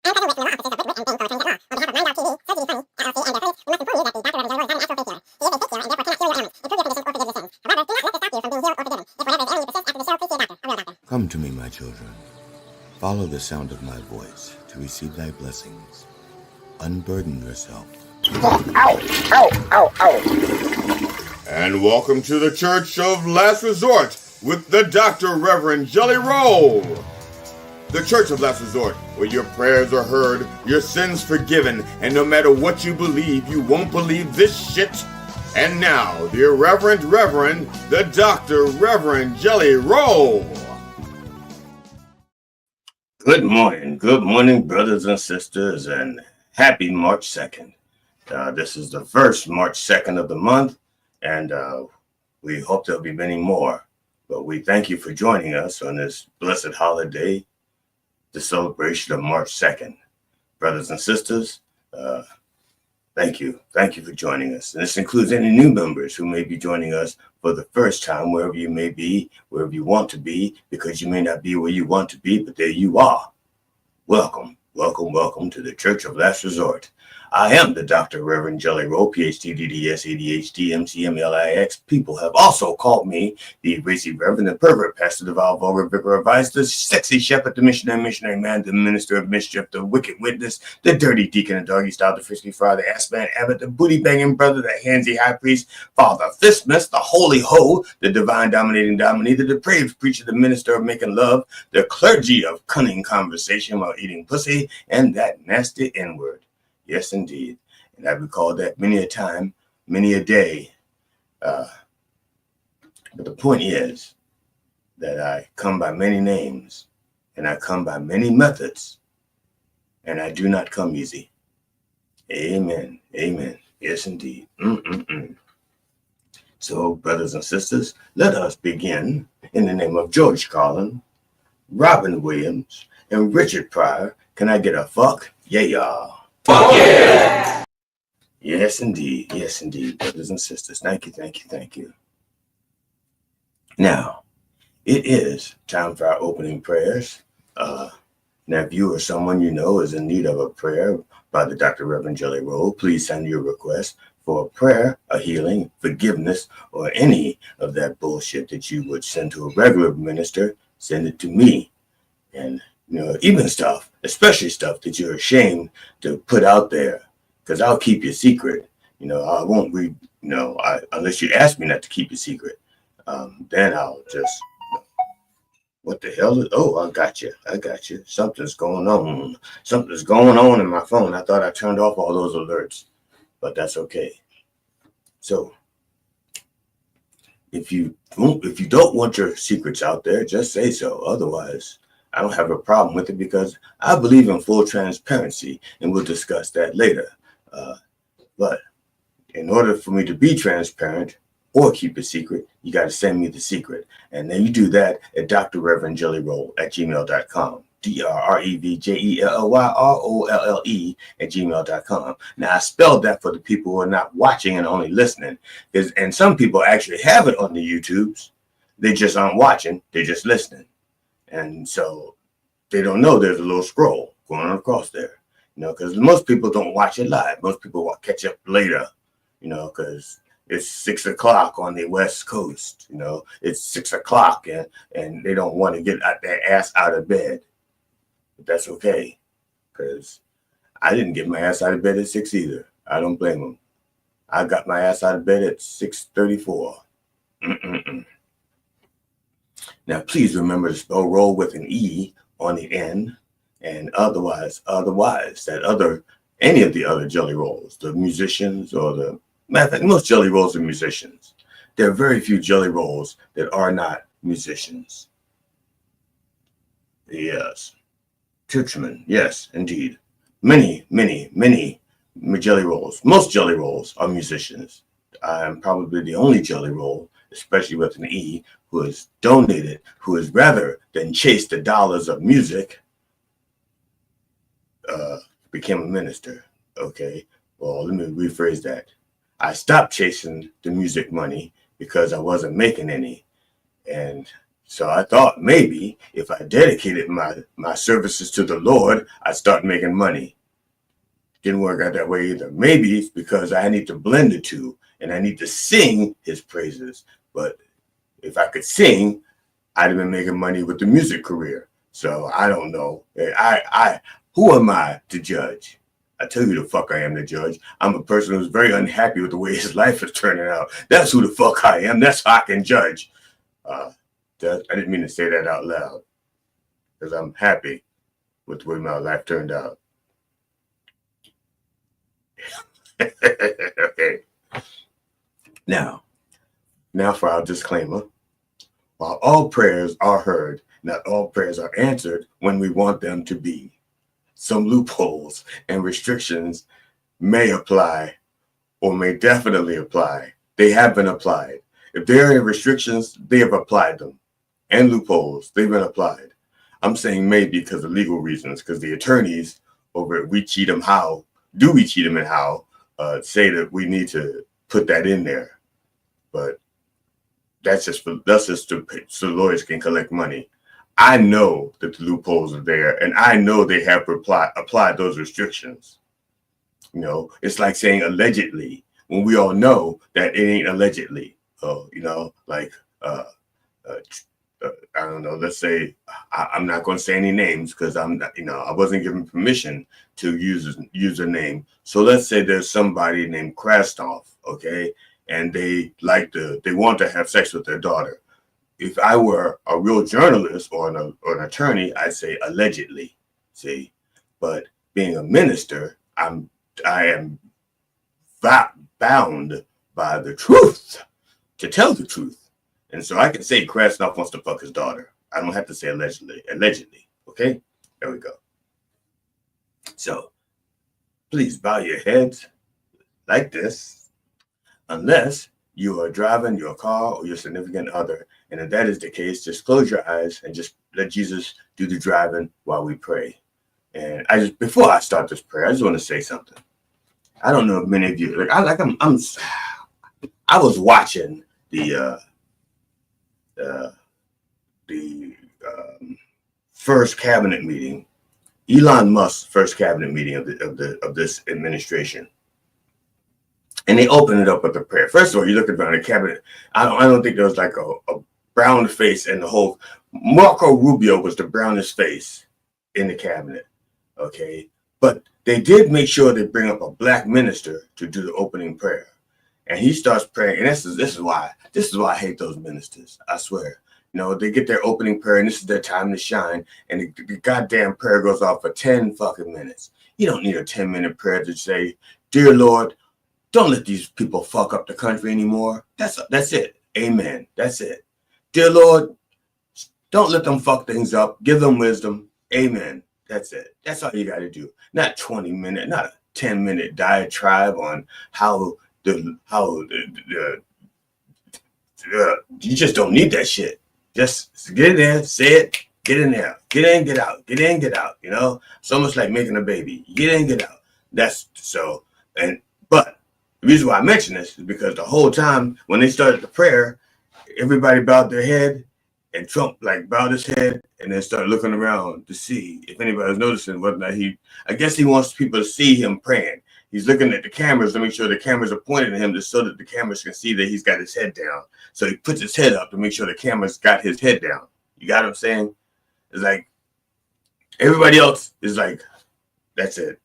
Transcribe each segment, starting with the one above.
Come to me, my children. Follow the sound of my voice to receive thy blessings. Unburden yourself. Ow, ow, ow, ow. And welcome to the Church of Last Resort with the Dr. Reverend Jelly Roll. The Church of Last Resort, where your prayers are heard, your sins forgiven, and no matter what you believe, you won't believe this shit. And now, the Irreverent Reverend, the Dr. Reverend Jelly Roll. Good morning, brothers and sisters, and happy March 2nd. This is the first March 2nd of the month, and we hope there'll be many more. But we thank you for joining us on this blessed holiday, the celebration of March 2nd. Brothers and sisters, thank you. Thank you for joining us. And this includes any new members who may be joining us for the first time, wherever you may be, wherever you want to be, because you may not be where you want to be, but there you are. Welcome, welcome, welcome to the Church of Last Resort. I am the Dr. Reverend Jelly Roll, PhD, DDS, ADHD, MCMLIX. People have also called me the Racy Reverend, the Pervert, Pastor, the Valvora, Vicar of Vice, the Sexy Shepherd, the Missionary Man, the Minister of Mischief, the Wicked Witness, the Dirty Deacon, the Doggy Style, the Frisky Friar, the Ass-Man Abbot, the Booty Banging Brother, the Handsy High Priest, Father Fistmas, the Holy Ho, the Divine Dominating Dominee, the Depraved Preacher, the Minister of Making Love, the Clergy of Cunning Conversation while eating pussy, and that nasty N-word. Yes, indeed. And I've recalled that many a time, many a day. But the point is that I come by many names and I come by many methods and I do not come easy. Amen. Amen. Yes, indeed. So, brothers and sisters, let us begin in the name of George Carlin, Robin Williams, and Richard Pryor. Can I get a fuck? Yeah, y'all. Fuck yeah! Yes, indeed. Yes, indeed, brothers and sisters. Thank you, thank you, thank you. Now, it is time for our opening prayers. Now, if you or someone you know is in need of a prayer by the Dr. Reverend Jelly Roll, please send your request for a prayer, a healing, forgiveness, or any of that bullshit that you would send to a regular minister. Send it to me. And even stuff, especially stuff that you're ashamed to put out there, because I'll keep your secret. I won't read, unless you ask me not to keep your secret. Then I'll just, what the hell? I got you. Something's going on. Something's going on in my phone. I thought I turned off all those alerts, but that's okay. So if you don't want your secrets out there, just say so. Otherwise, I don't have a problem with it because I believe in full transparency, and we'll discuss that later. But in order for me to be transparent or keep a secret, you got to send me the secret. And then you do that at drreverendjellyroll@gmail.com. DRREVJELLYROLLE@gmail.com. Now, I spelled that for the people who are not watching and only listening. And some people actually have it on the YouTubes. They just aren't watching. They're just listening. And so they don't know there's a little scroll going across there, because most people don't watch it live. Most people will catch up later, because it's 6 o'clock on the West Coast. It's 6 o'clock and they don't want to get their ass out of bed. But that's okay, because I didn't get my ass out of bed at 6 either. I don't blame them. I got my ass out of bed at 6:34. Now, please remember to spell roll with an E on the end, and otherwise, any of the other jelly rolls, the musicians matter of fact, most jelly rolls are musicians. There are very few jelly rolls that are not musicians. Yes. Churchmen, yes, indeed. Many jelly rolls. Most jelly rolls are musicians. I'm probably the only jelly roll, especially with an E, who has donated, who has rather than chase the dollars of music, became a minister. Okay, well, let me rephrase that. I stopped chasing the music money because I wasn't making any. And So I thought maybe if I dedicated my services to the Lord, I'd start making money. Didn't work out that way either. Maybe it's because I need to blend the two and I need to sing his praises. But if I could sing, I'd have been making money with the music career. So I don't know. Who am I to judge? I tell you the fuck I am the judge. I'm a person who's very unhappy with the way his life is turning out. That's who the fuck I am. That's how I can judge. I didn't mean to say that out loud because I'm happy with the way my life turned out. Okay. Now for our disclaimer. While all prayers are heard, not all prayers are answered when we want them to be. Some loopholes and restrictions may apply or may definitely apply. They have been applied. If there are restrictions, they have applied them. And loopholes, they've been applied. I'm saying may because of legal reasons, because the attorneys over at We Cheat 'em How, Do We Cheat 'em and How, say that we need to put that in there. But that's just so lawyers can collect money. I know that the loopholes are there, and I know they have applied those restrictions. You know, it's like saying allegedly when we all know that it ain't allegedly. You know, like I don't know. Let's say I'm not going to say any names because I'm not, I wasn't given permission to use a name. So let's say there's somebody named Krasnov, okay, and they want to have sex with their daughter. If I were a real journalist or an attorney, I'd say allegedly. See, but being a minister, I am bound by the truth to tell the truth, and so I can say Krasnov wants to fuck his daughter. I don't have to say allegedly. Allegedly, okay? There we go. So please bow your heads like this, unless you are driving your car or your significant other. And if that is the case, just close your eyes and just let Jesus do the driving while we pray. And before I start this prayer, I just want to say something. I don't know if many of you I was watching the first cabinet meeting, Elon Musk's first cabinet meeting of this administration. And they opened it up with a prayer. First of all, you look around the cabinet. I don't think there was like a brown face in the whole. Marco Rubio was the brownest face in the cabinet. Okay, but they did make sure they bring up a black minister to do the opening prayer, and he starts praying. And this is why I hate those ministers. I swear. They get their opening prayer, and this is their time to shine. And the goddamn prayer goes off for 10 fucking minutes. You don't need a 10-minute prayer to say, "Dear Lord, don't let these people fuck up the country anymore." That's it. Amen. That's it. Dear Lord, don't let them fuck things up. Give them wisdom. Amen. That's it. That's all you got to do. Not 20-minute, not a 10-minute diatribe on how you just don't need that shit. Just get in there, say it, get in there, get in, get out, get in, get out. It's almost like making a baby. Get in, get out. That's so. But the reason why I mention this is because the whole time when they started the prayer, everybody bowed their head, and Trump bowed his head and then started looking around to see if anybody was noticing whether or not I guess he wants people to see him praying. He's looking at the cameras to make sure the cameras are pointed at him just so that the cameras can see that he's got his head down. So he puts his head up to make sure the cameras got his head down. You got what I'm saying? It's like everybody else is like, that's it.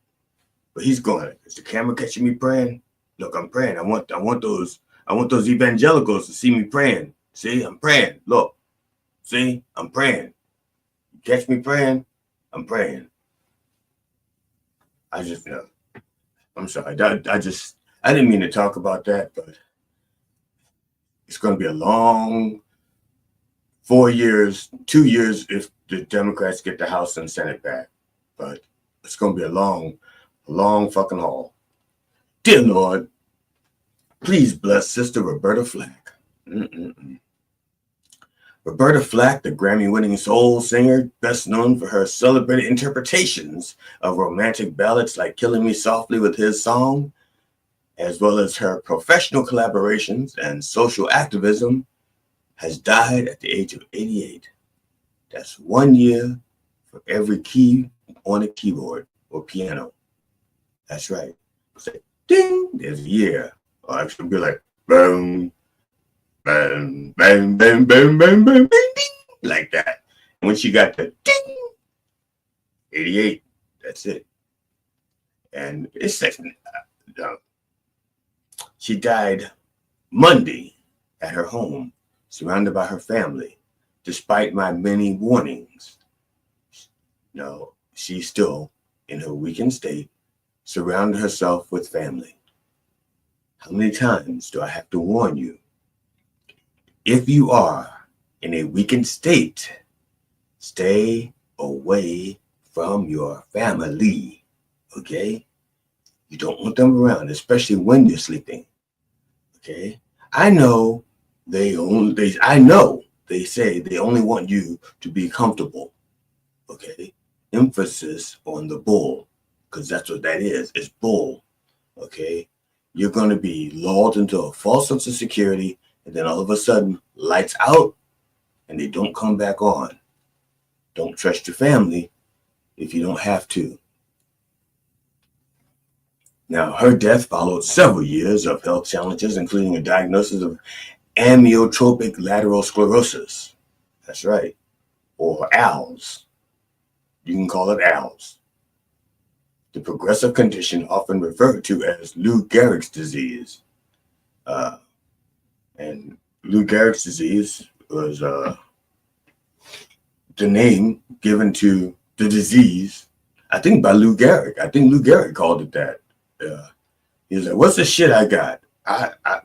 But he's going, is the camera catching me praying? Look, I'm praying. I want those evangelicals to see me praying. See, I'm praying. Look, see, I'm praying. You catch me praying? I'm praying. I'm sorry. I didn't mean to talk about that, but it's going to be a long 4 years, 2 years if the Democrats get the House and Senate back. But it's going to be a long fucking haul. Dear Lord, please bless Sister Roberta Flack. Roberta Flack, the Grammy-winning soul singer, best known for her celebrated interpretations of romantic ballads like Killing Me Softly with His Song, as well as her professional collaborations and social activism, has died at the age of 88. That's 1 year for every key on a keyboard or piano. That's right. Say, ding, there's a year. Or I should be like, boom, bang, bang, bang, bang, bang, bang, bang, ding, like that. And when she got the ding, 88, that's it. And it's she died Monday at her home, surrounded by her family, despite my many warnings. No, she's still in her weakened state, surrounding herself with family. How many times do I have to warn you? If you are in a weakened state, stay away from your family, okay? You don't want them around, especially when you're sleeping, okay? I know they say they only want you to be comfortable, okay? Emphasis on the bull, because that's what that is. It's bull, okay? You're going to be lulled into a false sense of security, and then all of a sudden, lights out, and they don't come back on. Don't trust your family if you don't have to. Now, her death followed several years of health challenges, including a diagnosis of amyotrophic lateral sclerosis. That's right. Or ALS. You can call it ALS. The progressive condition often referred to as Lou Gehrig's disease. And Lou Gehrig's disease was the name given to the disease, I think by Lou Gehrig. I think Lou Gehrig called it that. He was like, what's the shit I got? I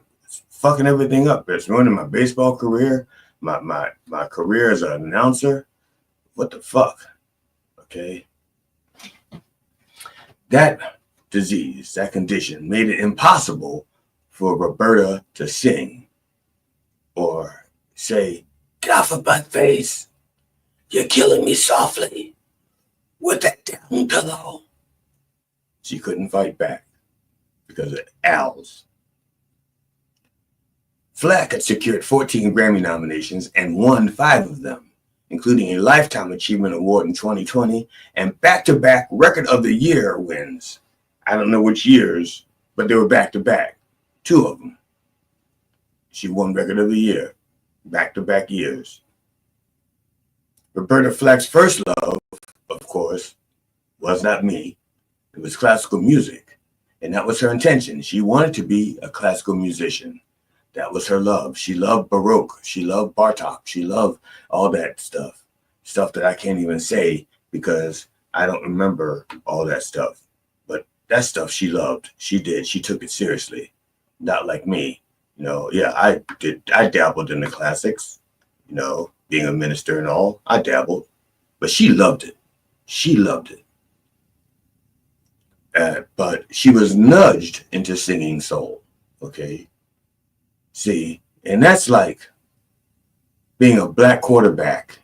fucking everything up. It's ruining my baseball career, my career as an announcer. What the fuck? Okay. That disease, that condition, made it impossible for Roberta to sing or say, get off of my face. You're killing me softly with that down pillow. She couldn't fight back because of ALS. Flack had secured 14 Grammy nominations and won 5 of them, including a Lifetime Achievement Award in 2020 and back-to-back Record of the Year wins. I don't know which years, but they were back-to-back. 2 of them. She won Record of the Year, back-to-back years. Roberta Flack's first love, of course, was not me. It was classical music, and that was her intention. She wanted to be a classical musician. That was her love. She loved Baroque. She loved Bartok. She loved all that stuff that I can't even say because I don't remember all that stuff. But that stuff she loved. She did. She took it seriously. Not like me. You know, yeah, I dabbled in the classics, you know, being a minister and all. I dabbled. But she loved it. She loved it. But she was nudged into singing soul. Okay. See, and that's like being a black quarterback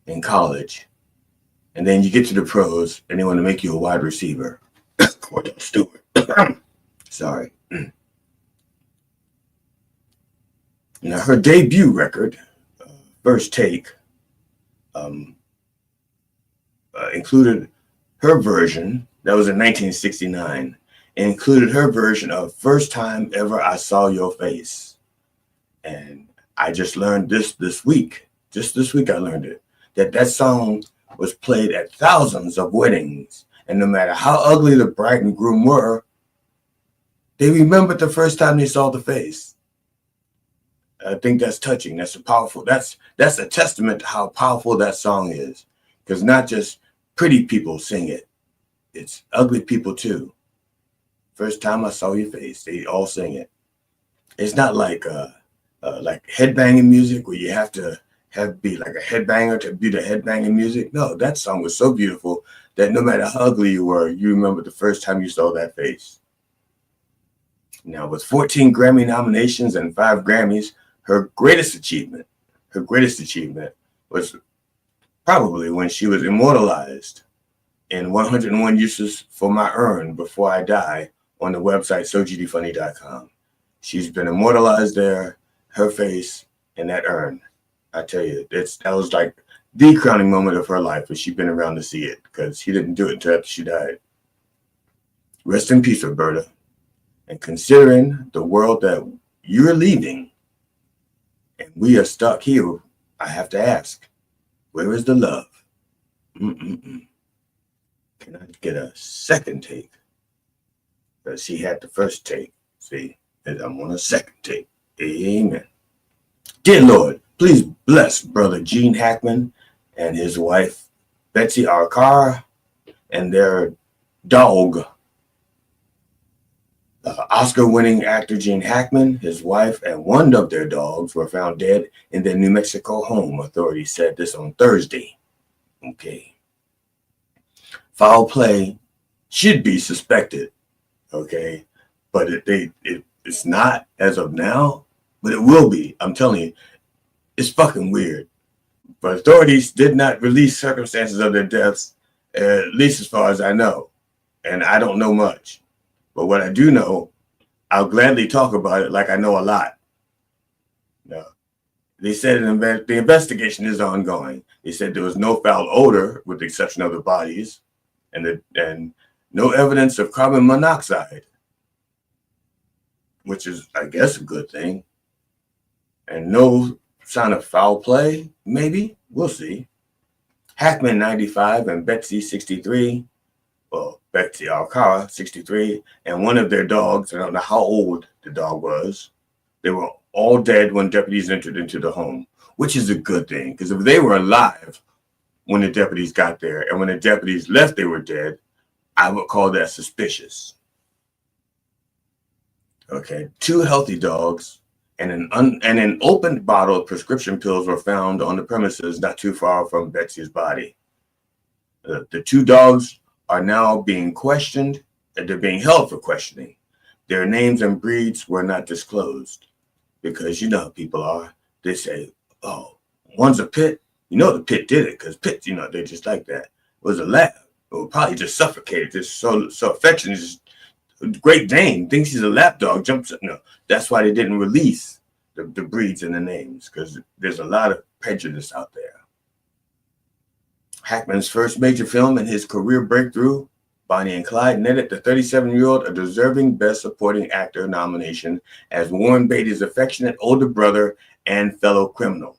in college, and then you get to the pros, and they want to make you a wide receiver. Cordell Stewart. Sorry. Now, her debut record, First Take, included her version, that was in 1969, included her version of First Time Ever I Saw Your Face. And I just learned this week. Just this week I learned it. That song was played at thousands of weddings. And no matter how ugly the bride and groom were, they remembered the first time they saw the face. I think that's touching. That's a powerful, that's a testament to how powerful that song is. Because not just pretty people sing it. It's ugly people too. First time I saw your face, they all sing it. It's not like headbanging music where you have to be like a headbanger to be the headbanging music. No, that song was so beautiful that no matter how ugly you were, you remember the first time you saw that face. Now, with 14 Grammy nominations and 5 Grammys, her greatest achievement was probably when she was immortalized in 101 Uses for My Urn Before I Die on the website SoGDFunny.com. She's been immortalized there, her face, in that urn. I tell you, that was like the crowning moment of her life, if she'd been around to see it, because she didn't do it until after she died. Rest in peace, Roberta. And considering the world that you're leaving, and we are stuck here, I have to ask, where is the love? Can I get a second take? Because she had the first take. See, and I'm on a second take. Amen. Dear Lord, please bless Brother Gene Hackman and his wife, Betsy Arcara, and their dog, Oscar-winning actor Gene Hackman, his wife, and one of their dogs were found dead in their New Mexico home. Authorities said this on Thursday. Okay. Foul play should be suspected. Okay. But it's not as of now, but it will be. I'm telling you, it's fucking weird. But authorities did not release circumstances of their deaths, at least as far as I know. And I don't know much. But what I do know, I'll gladly talk about it like I know a lot. No. They said the investigation is ongoing. They said there was no foul odor, with the exception of the bodies, and no evidence of carbon monoxide, which is, I guess, a good thing. And no sign of foul play, maybe? We'll see. Hackman, 95, and Betsy, 63. Well, Betsy Arcara, 63, and one of their dogs, I don't know how old the dog was, they were all dead when deputies entered into the home, which is a good thing, because if they were alive when the deputies got there, and when the deputies left they were dead, I would call that suspicious. Okay, 2 healthy dogs and an opened bottle of prescription pills were found on the premises not too far from Betsy's body. The 2 dogs are now being questioned, and they're being held for questioning. Their names and breeds were not disclosed because you know how people are. They say, oh, one's a pit. You know the pit did it because pits, they're just like that. It was a lab. It was probably just suffocated. Just so affectionate. Just Great Dane thinks he's a lap dog. Jumps. No, that's why they didn't release the breeds and the names, because there's a lot of prejudice out there. Hackman's first major film and his career breakthrough, Bonnie and Clyde, netted the 37-year-old a deserving Best Supporting Actor nomination as Warren Beatty's affectionate older brother and fellow criminal.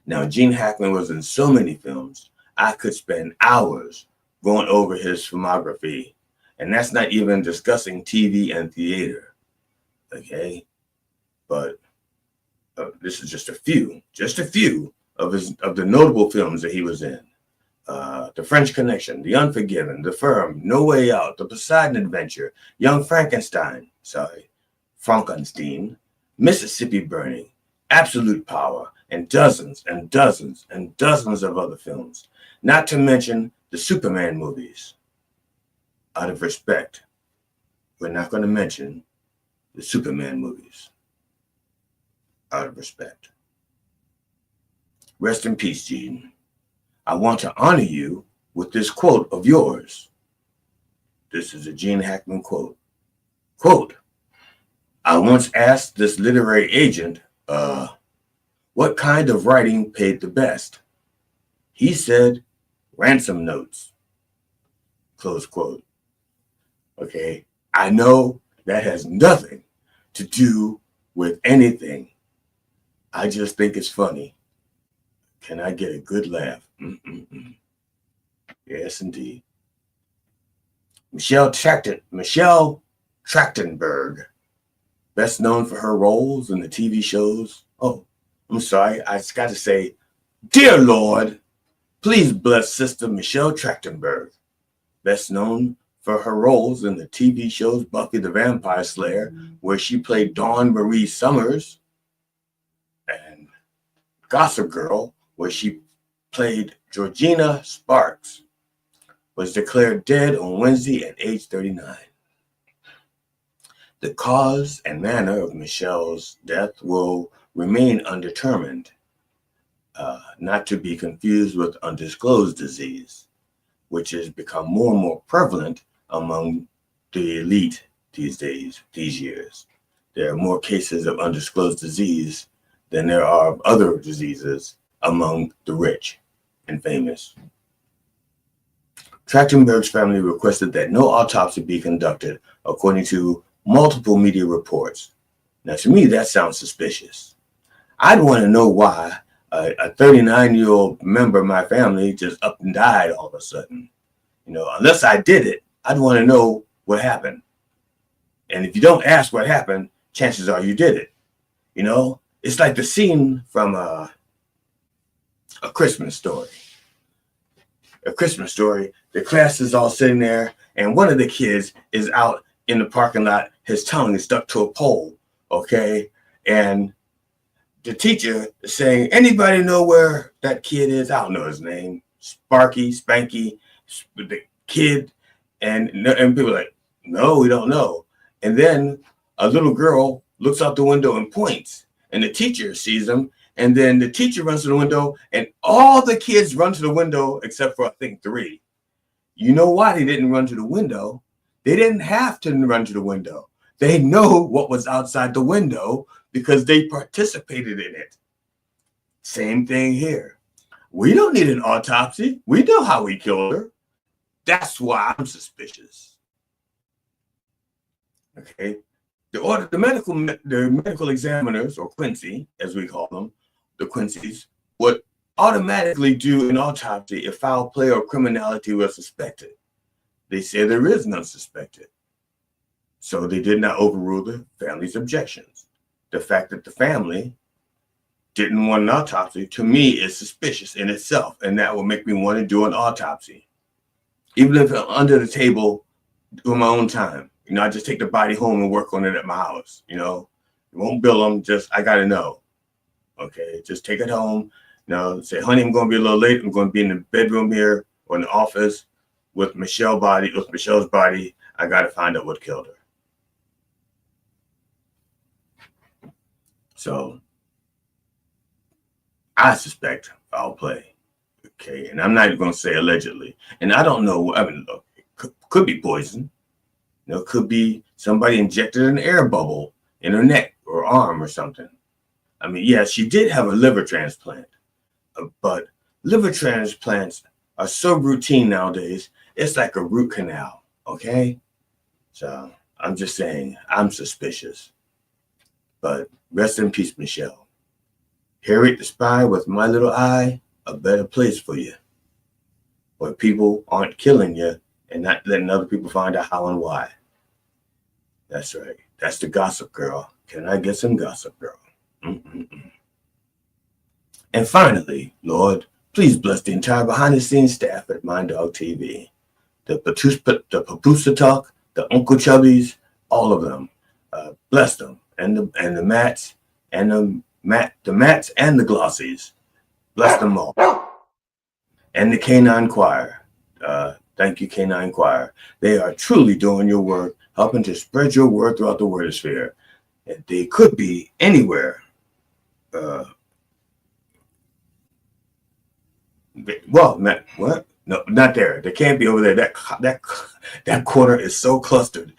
Now, Gene Hackman was in so many films, I could spend hours going over his filmography, and that's not even discussing TV and theater, okay? But this is just a few of the notable films that he was in. The French Connection, The Unforgiven, The Firm, No Way Out, The Poseidon Adventure, Young Frankenstein, Mississippi Burning, Absolute Power, and dozens and dozens and dozens of other films, not to mention the Superman movies. Out of respect, we're not going to mention the Superman movies. Out of respect. Rest in peace, Gene. I want to honor you with this quote of yours. This is a Gene Hackman quote. Quote, I once asked this literary agent, what kind of writing paid the best? He said, ransom notes. Close quote. Okay, I know that has nothing to do with anything. I just think it's funny. Can I get a good laugh? Yes, indeed. Michelle Trachtenberg, best known for her roles in the TV shows. Oh, I'm sorry. I just got to say, dear Lord, please bless Sister Michelle Trachtenberg, best known for her roles in the TV shows Buffy the Vampire Slayer, where she played Dawn Marie Summers, and Gossip Girl, where she played Georgina Sparks, was declared dead on Wednesday at age 39. The cause and manner of Michelle's death will remain undetermined, not to be confused with undisclosed disease, which has become more and more prevalent among the elite these years. There are more cases of undisclosed disease than there are other diseases among the rich and famous. Trachtenberg's family requested that no autopsy be conducted, according to multiple media reports. Now, to me, that sounds suspicious. I'd want to know why a 39-year-old member of my family just up and died all of a sudden. Unless I did it, I'd want to know what happened. And if you don't ask what happened, chances are you did it. It's like the scene from a Christmas Story. A Christmas Story, the class is all sitting there, and one of the kids is out in the parking lot. His tongue is stuck to a pole, okay? And the teacher is saying, anybody know where that kid is? I don't know his name. Spanky, the kid. And people are like, no, we don't know. And then a little girl looks out the window and points, and the teacher sees him. And then the teacher runs to the window, and all the kids run to the window except for, I think, 3. You know why they didn't run to the window? They didn't have to run to the window. They know what was outside the window because they participated in it. Same thing here. We don't need an autopsy. We know how we killed her. That's why I'm suspicious. Okay. The medical examiners, or Quincy, as we call them, the Quincy's, would automatically do an autopsy if foul play or criminality was suspected. They say there is none suspected. So they did not overrule the family's objections. The fact that the family didn't want an autopsy, to me, is suspicious in itself, and that will make me want to do an autopsy. Even if I'm under the table on my own time. I just take the body home and work on it at my house. It won't bill them, just I got to know. Okay, just take it home. Say, honey, I'm going to be a little late. I'm going to be in the bedroom here or in the office with Michelle's body. I got to find out what killed her. So I suspect foul play. Okay, and I'm not even going to say allegedly. And I don't know. I mean, look, it could be poison. It could be somebody injected an air bubble in her neck or arm or something. I mean, yeah, she did have a liver transplant, but liver transplants are so routine nowadays. It's like a root canal, okay? So I'm just saying, I'm suspicious. But rest in peace, Michelle. Harriet the Spy with My Little Eye, a better place for you, where people aren't killing you and not letting other people find out how and why. That's right. That's the Gossip Girl. Can I get some Gossip Girl? Mm-mm-mm. And finally, Lord, please bless the entire behind-the-scenes staff at Mind Dog TV. The Papusa Talk, the Uncle Chubbies, all of them. Bless them. And the Mats, and the Mats and the Glossies. Bless them all. And the Canine Choir. Thank you, Canine Choir. They are truly doing your work, helping to spread your word throughout the wordosphere. And they could be anywhere. Well, what? No, not there. They can't be over there. That corner is so clustered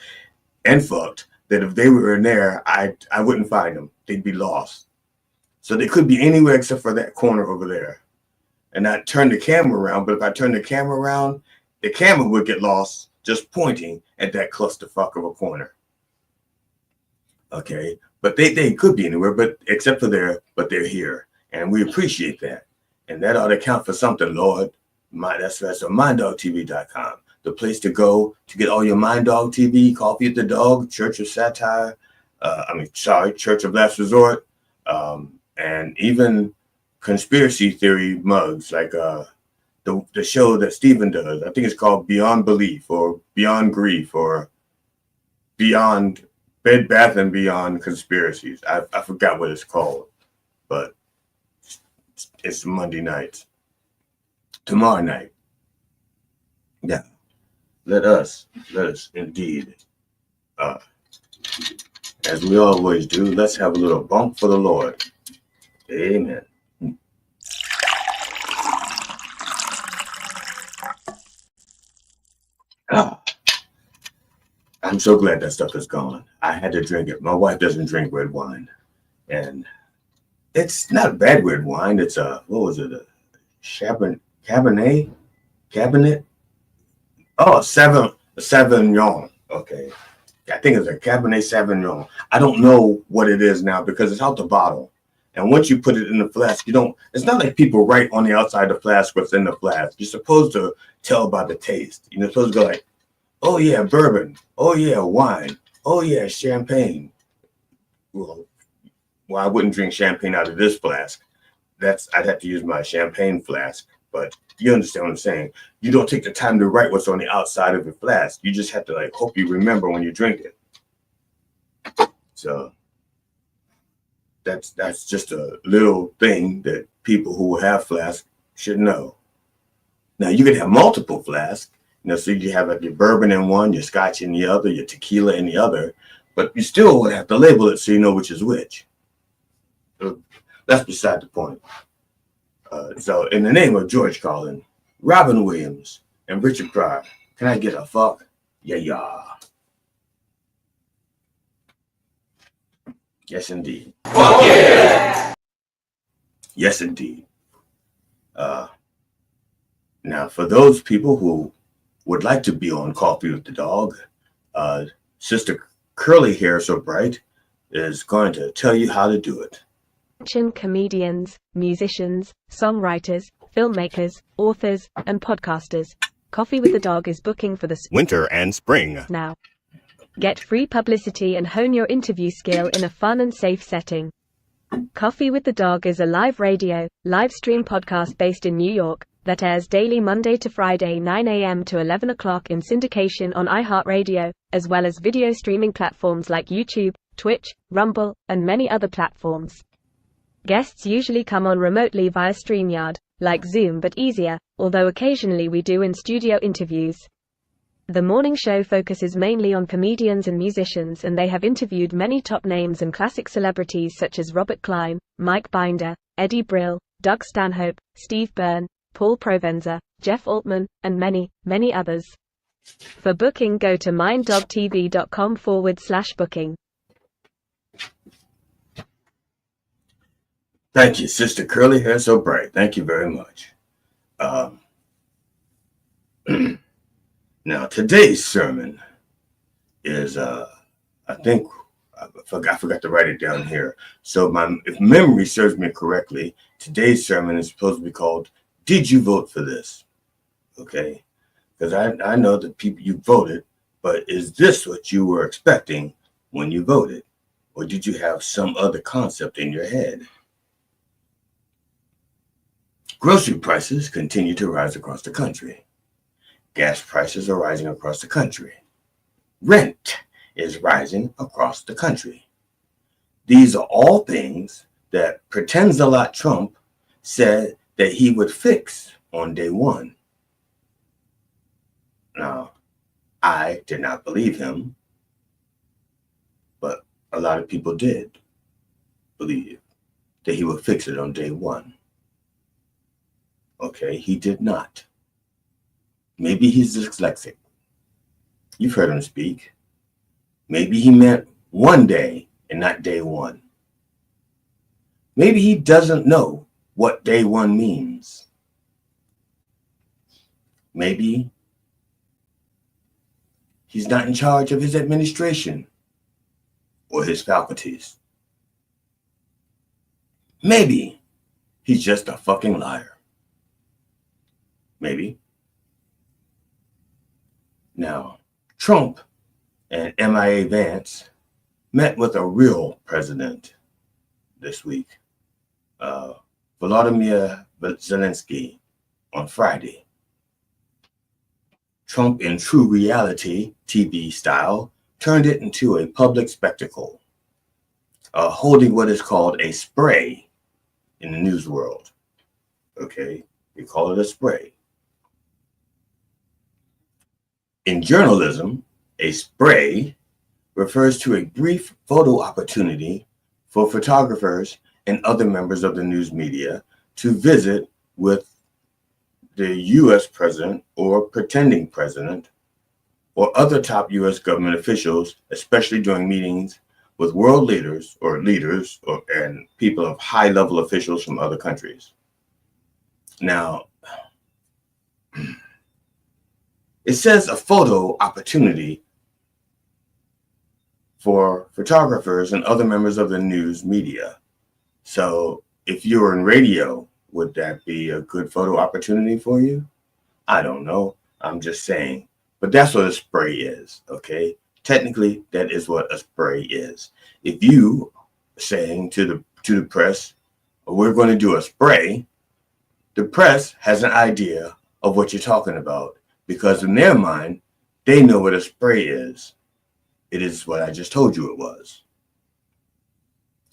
and fucked that if they were in there, I wouldn't find them. They'd be lost. So they could be anywhere except for that corner over there. And I turn the camera around, but if I turn the camera around, the camera would get lost just pointing at that clusterfuck of a corner. Okay, but they could be anywhere, but except for there, but they're here, and we appreciate that, and that ought to count for something, Lord. That's on minddogtv.com, the place to go to get all your Mind Dog TV, Coffee at the Dog, Church of Satire, Church of Last Resort, and even conspiracy theory mugs like the show that Steven does. I think it's called Beyond Belief or Beyond Grief or Beyond Bed Bath and Beyond Conspiracies. I forgot what it's called, but it's Monday nights. Tomorrow night. Yeah. Let us indeed, as we always do, let's have a little bump for the Lord. Amen. I'm so glad that stuff is gone. I had to drink it. My wife doesn't drink red wine. And It's not bad red wine. It's what was it? A Cabernet? Oh, Sauvignon. Okay. I think it's a Cabernet Sauvignon. I don't know what it is now because it's out the bottle. And once you put it in the flask, it's not like people write on the outside of the flask what's in the flask. You're supposed to tell by the taste. You're supposed to go like, oh yeah, bourbon. Oh yeah, wine. Oh yeah, champagne. Well, I wouldn't drink champagne out of this flask. I'd have to use my champagne flask. But you understand what I'm saying? You don't take the time to write what's on the outside of the flask. You just have to hope you remember when you drink it. So that's just a little thing that people who have flasks should know. Now you could have multiple flasks, so you have your bourbon in one, your scotch in the other, your tequila in the other, but you still would have to label it so you know which is which. So that's beside the point. So in the name of George Carlin, Robin Williams, and Richard Pryor, can I get a fuck? Yeah. Yes, indeed. Fuck yeah! Yes, indeed. Now, for those people who would like to be on Coffee with the Dog, Sister Curly Hair So Bright is going to tell you how to do it. Comedians, musicians, songwriters, filmmakers, authors, and podcasters. Coffee with the Dog is booking for the winter and spring now. Get free publicity and hone your interview skill in a fun and safe setting. Coffee with the Dog is a live radio, live stream podcast based in New York that airs daily Monday to Friday 9 a.m. to 11 o'clock in syndication on iHeartRadio, as well as video streaming platforms like YouTube, Twitch, Rumble, and many other platforms. Guests usually come on remotely via StreamYard, like Zoom but easier, although occasionally we do in-studio interviews. The morning show focuses mainly on comedians and musicians, and they have interviewed many top names and classic celebrities such as Robert Klein, Mike Binder, Eddie Brill, Doug Stanhope, Steve Byrne, Paul Provenza, Jeff Altman, and many, many others. For booking, go to minddogtv.com/booking. Thank you, Sister Curly Hair So Bright. Thank you very much. Now, today's sermon is, I think, I forgot to write it down here. So if memory serves me correctly, today's sermon is supposed to be called, Did You Vote for This? Okay? Because I know that people, you voted, but is this what you were expecting when you voted? Or did you have some other concept in your head? Grocery prices continue to rise across the country. Gas prices are rising across the country. Rent is rising across the country. These are all things that Pretends-a-Lot Trump said that he would fix on day one. Now, I did not believe him, but a lot of people did believe that he would fix it on day one. Okay, he did not. Maybe he's dyslexic. You've heard him speak. Maybe he meant one day and not day one. Maybe he doesn't know what day one means. Maybe he's not in charge of his administration or his faculties. Maybe he's just a fucking liar. Maybe. Now, Trump and MIA Vance met with a real president this week, Volodymyr Zelensky, on Friday. Trump, in true reality TV style, turned it into a public spectacle, holding what is called a spray in the news world. Okay, we call it a spray. In journalism, a spray refers to a brief photo opportunity for photographers and other members of the news media to visit with the U.S. president or pretending president or other top U.S. government officials, especially during meetings with world leaders and people of high level officials from other countries. Now, it says a photo opportunity for photographers and other members of the news media. So if you were in radio, would that be a good photo opportunity for you? I don't know. I'm just saying. But that's what a spray is, okay? Technically, that is what a spray is. If you are saying to the press, we're going to do a spray, the press has an idea of what you're talking about, because in their mind, they know what a spray is. It is what I just told you it was.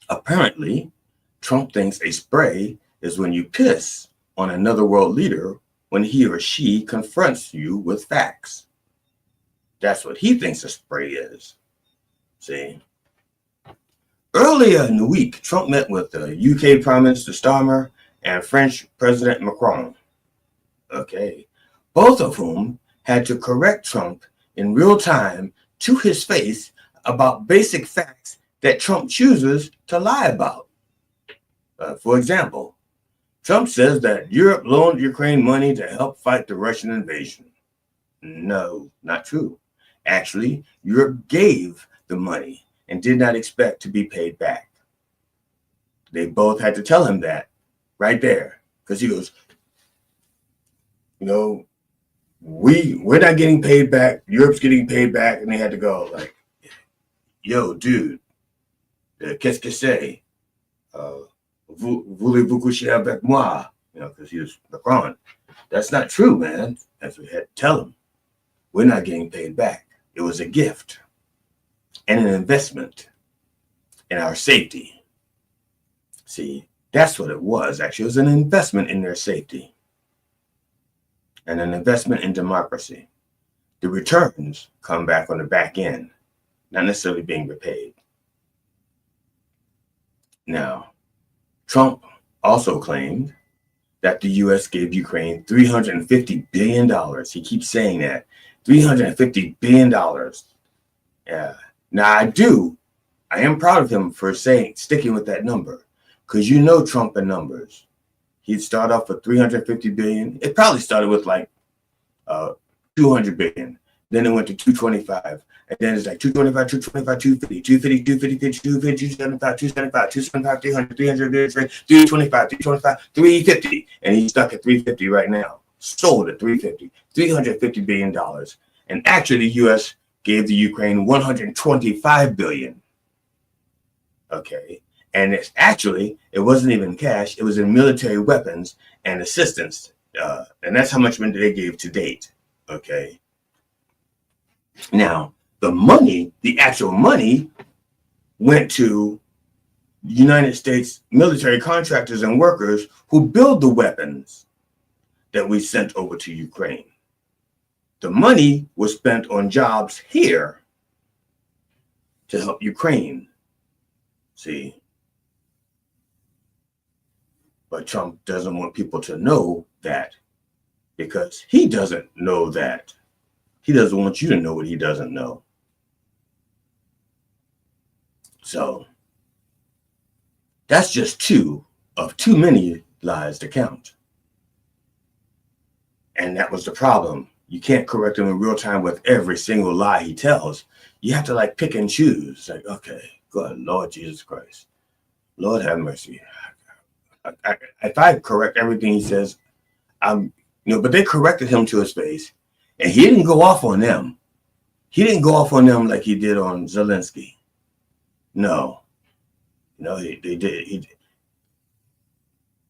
Apparently, Trump thinks a spray is when you piss on another world leader when he or she confronts you with facts. That's what he thinks a spray is. See? Earlier in the week, Trump met with the UK Prime Minister Starmer and French President Macron. Okay. Both of whom had to correct Trump in real time to his face about basic facts that Trump chooses to lie about. For example, Trump says that Europe loaned Ukraine money to help fight the Russian invasion. No, not true. Actually, Europe gave the money and did not expect to be paid back. They both had to tell him that right there, because he goes, we're not getting paid back. Europe's getting paid back, and they had to go like, yo, dude, qu'est-ce que c'est? Voulez-vous coucher avec moi? Because he was Macron. That's not true, man. That's what we had to tell him. We're not getting paid back. It was a gift and an investment in our safety. See, that's what it was. Actually, it was an investment in their safety and an investment in democracy. The returns come back on the back end, not necessarily being repaid. Now, Trump also claimed that the U.S. gave Ukraine $350 billion. He keeps saying that. $350 billion. Yeah. Now, I am proud of him for sticking with that number, because Trump and numbers. He'd start off with $350 billion. It probably started with like $200 billion. Then it went to $225. And then it's like $225, $225, $250, $250, $250, $250, $275, $275, $275, $300, $300, $325, $350. And he's stuck at $350 right now. Sold at $350 billion. And actually, the U.S. gave the Ukraine $125 billion. Okay. And it wasn't even cash. It was in military weapons and assistance. And that's how much money they gave to date. Okay. Now, the actual money went to United States military contractors and workers who build the weapons that we sent over to Ukraine. The money was spent on jobs here to help Ukraine. See? But Trump doesn't want people to know that, because he doesn't know that. He doesn't want you to know what he doesn't know. So that's just two of too many lies to count. And that was the problem. You can't correct him in real time with every single lie he tells. You have to pick and choose. Like, okay, God, Lord Jesus Christ. Lord have mercy. If I correct everything he says, but they corrected him to his face, and he didn't go off on them. He didn't go off on them like he did on Zelensky. No, they did. He did.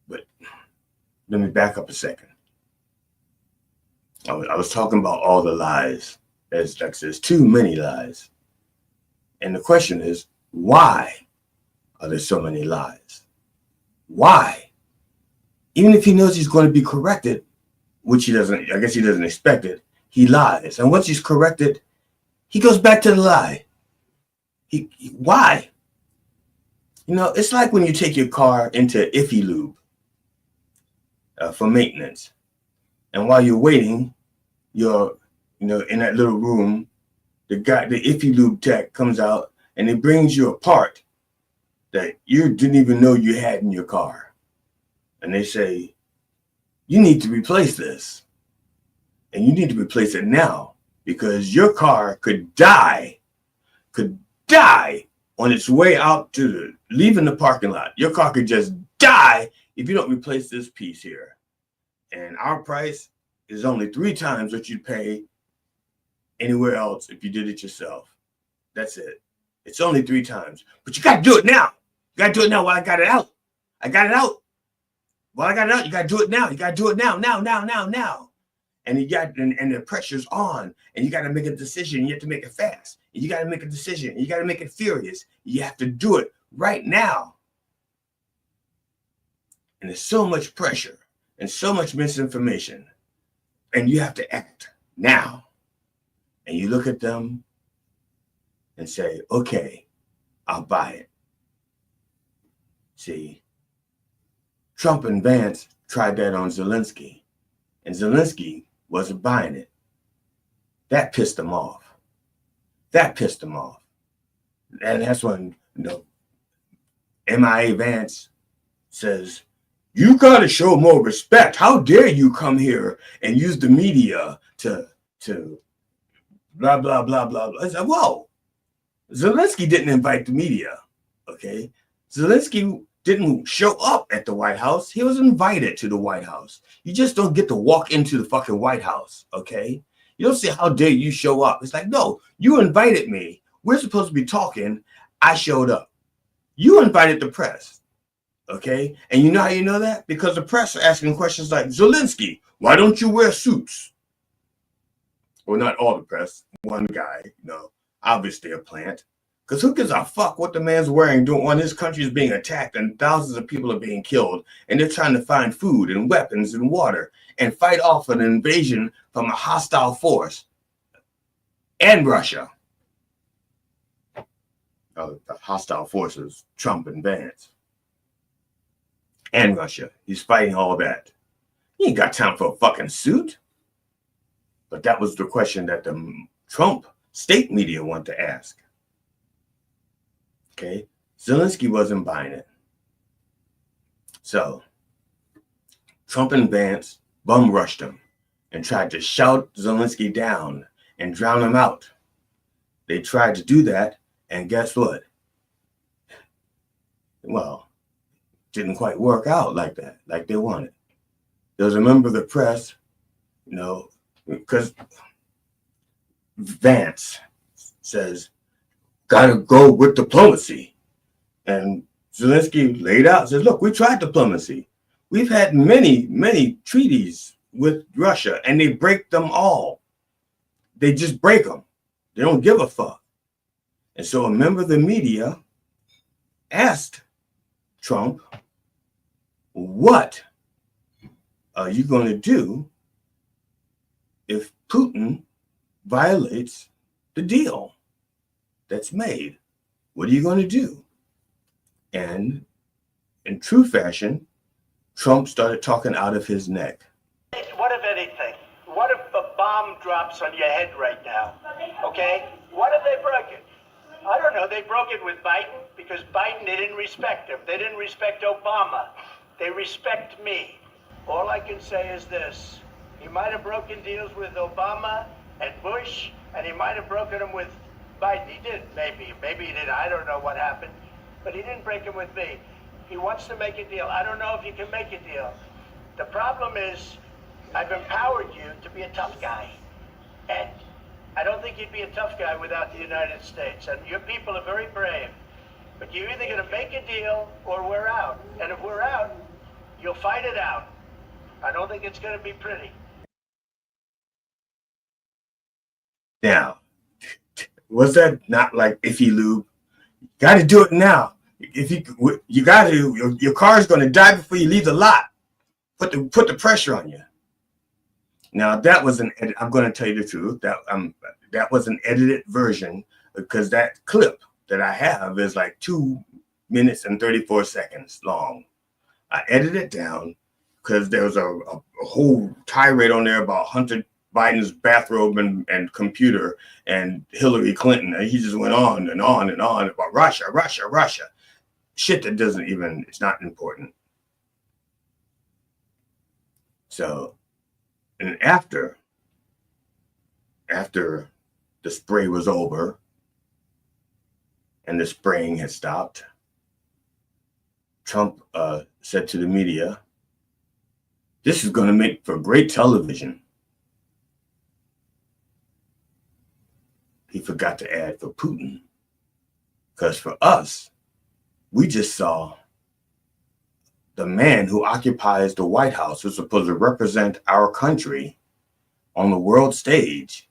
But let me back up a second. I was talking about all the lies. There's too many lies. And the question is, why are there so many lies? Why? Even if he knows he's going to be corrected, which he doesn't expect it, he lies. And once he's corrected, he goes back to the lie. Why? It's like when you take your car into Iffy Lube for maintenance. And while you're waiting, you're in that little room, the Iffy Lube tech comes out and it brings you a part that you didn't even know you had in your car. And they say, you need to replace this. And you need to replace it now because your car could die on its way out to leaving the parking lot. Your car could just die if you don't replace this piece here. And our price is only 3 times what you'd pay anywhere else if you did it yourself. That's it. It's only 3 times. But you got to do it now. You got to do it now while I got it out. I got it out. While I got it out, you got to do it now. You got to do it now. And you got and the pressure's on, and you got to make a decision. You have to make it fast. And you got to make a decision. You got to make it furious. You have to do it right now. And there's so much pressure and so much misinformation, and you have to act now. And you look at them and say, okay, I'll buy it. See, Trump and Vance tried that on Zelensky, and Zelensky wasn't buying it. That pissed him off. And that's when, MIA Vance says, you got to show more respect. How dare you come here and use the media to blah, blah, blah, blah, blah. I said, whoa, Zelensky didn't invite the media, okay? Zelensky didn't show up at the White House. He was invited to the White House. You just don't get to walk into the fucking White House, okay? You don't say, how dare you show up? It's like, no, you invited me. We're supposed to be talking. I showed up. You invited the press, okay? And you know how you know that? Because the press are asking questions like, Zelensky, why don't you wear suits? Well, not all the press. One guy, obviously a plant. Because who gives a fuck what the man's wearing when his country is being attacked and thousands of people are being killed and they're trying to find food and weapons and water and fight off an invasion from a hostile force and Russia. The hostile forces, Trump and Vance. And Russia. He's fighting all that. He ain't got time for a fucking suit. But that was the question that the Trump state media want to ask. Okay, Zelensky wasn't buying it. So Trump and Vance bum rushed him and tried to shout Zelensky down and drown him out. They tried to do that, and guess what? Well, didn't quite work out like that, like they wanted. There was a member of the press, because Vance says, gotta go with diplomacy. And Zelensky laid out, says, look, we tried diplomacy. We've had many, many treaties with Russia, and they break them all. They just break them. They don't give a fuck. And so a member of the media asked Trump, what are you going to do if Putin violates the deal that's made? What are you going to do? And in true fashion, Trump started talking out of his neck. What if anything? What if a bomb drops on your head right now? Okay? What if they broke it? I don't know. They broke it with Biden because Biden, they didn't respect him. They didn't respect Obama. They respect me. All I can say is this. He might have broken deals with Obama and Bush, and he might have broken them with Biden. He did, maybe. Maybe he did. I don't know what happened. But he didn't break them with me. He wants to make a deal. I don't know if you can make a deal. The problem is, I've empowered you to be a tough guy. And I don't think you'd be a tough guy without the United States. And your people are very brave. But you're either going to make a deal or we're out. And if we're out, you'll fight it out. I don't think it's going to be pretty. Now, was that not like iffy lube? Got to do it now. If you got to, your car is going to die before you leave the lot. Put the pressure on you. Now that was I'm going to tell you the truth. That was an edited version because that clip that I have is like 2 minutes and 34 seconds long. I edited it down because there was a whole tirade on there about Hunter Biden's bathrobe and computer and Hillary Clinton. And he just went on and on and on about Russia, Russia, Russia. Shit that doesn't even, it's not important. So, and after the spray was over and the spraying had stopped, Trump said to the media, "This is going to make for great television." He forgot to add for Putin. Because for us, we just saw the man who occupies the White House, who's supposed to represent our country on the world stage,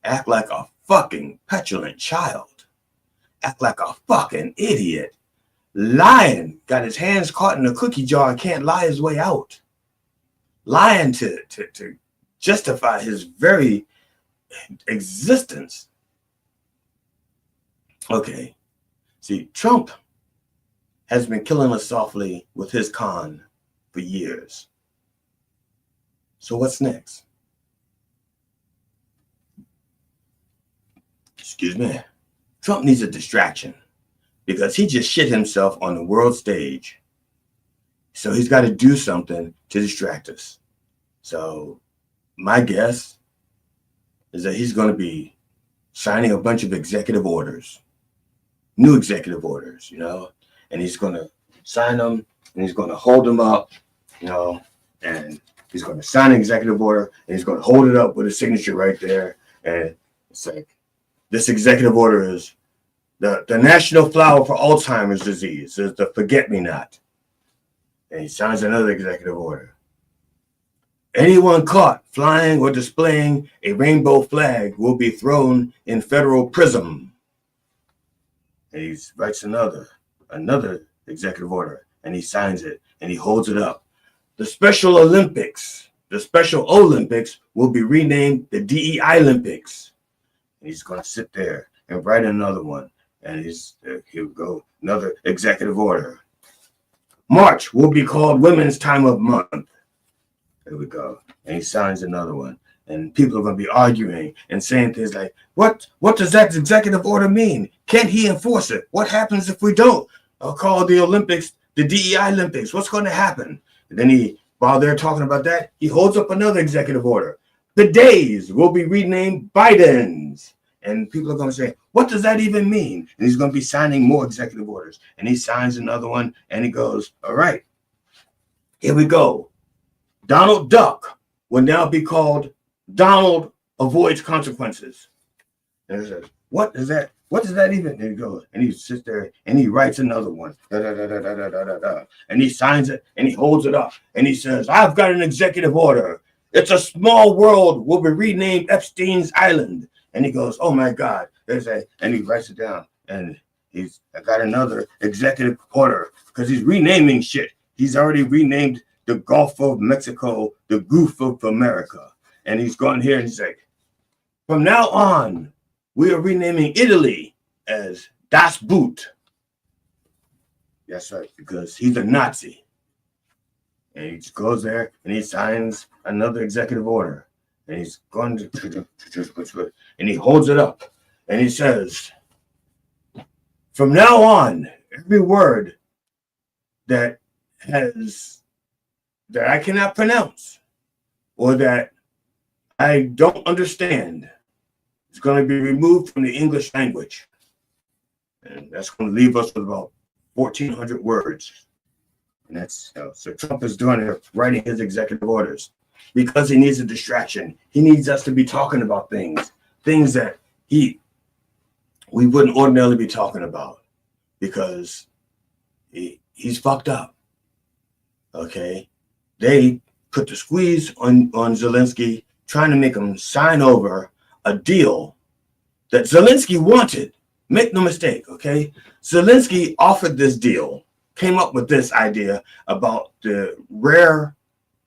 act like a fucking petulant child, act like a fucking idiot, lying, got his hands caught in a cookie jar and can't lie his way out, lying to justify his very existence. Okay, see, Trump has been killing us softly with his con for years. So what's next? Excuse me. Trump needs a distraction because he just shit himself on the world stage. So he's got to do something to distract us. So my guess is that he's going to be signing a bunch of executive orders, new executive orders, and he's going to sign them and he's going to hold them up, and he's going to sign an executive order and he's going to hold it up with a signature right there. And it's like, this executive order is the national flower for Alzheimer's disease is the forget-me-not. And he signs another executive order. Anyone caught flying or displaying a rainbow flag will be thrown in federal prison. And he writes another executive order, and he signs it, and he holds it up. The Special Olympics will be renamed the DEI Olympics. And he's going to sit there and write another one, and he'll go another executive order. March will be called Women's Time of Month. There we go. And he signs another one. And people are going to be arguing and saying things like, what does that executive order mean? Can't he enforce it? What happens if we don't? I'll call the Olympics the DEI Olympics. What's going to happen? And then while they're talking about that, he holds up another executive order. The days will be renamed Biden's. And people are going to say, what does that even mean? And he's going to be signing more executive orders. And he signs another one, and he goes, all right, here we go. Donald Duck will now be called Donald Avoids Consequences. And he says, what does that even? And he goes, and he sits there and he writes another one. And he signs it and he holds it up and he says, I've got an executive order. It's a small world will be renamed Epstein's Island. And he goes, oh my God. And he writes it down. And he's got another executive order because he's renaming shit. He's already renamed the Gulf of Mexico, the Goof of America. And he's gone here and he's like, from now on, we are renaming Italy as Das Boot. That's right, because he's a Nazi. And he just goes there and he signs another executive order. And he's going to, and he holds it up. And he says, from now on, every word that I cannot pronounce or that I don't understand is going to be removed from the English language. And that's going to leave us with about 1,400 words. And that's, so Trump is doing it, writing his executive orders because he needs a distraction. He needs us to be talking about things that we wouldn't ordinarily be talking about because he's fucked up. Okay. They put the squeeze on Zelensky, trying to make him sign over a deal that Zelensky wanted. Make no mistake, okay? Zelensky offered this deal, came up with this idea about the rare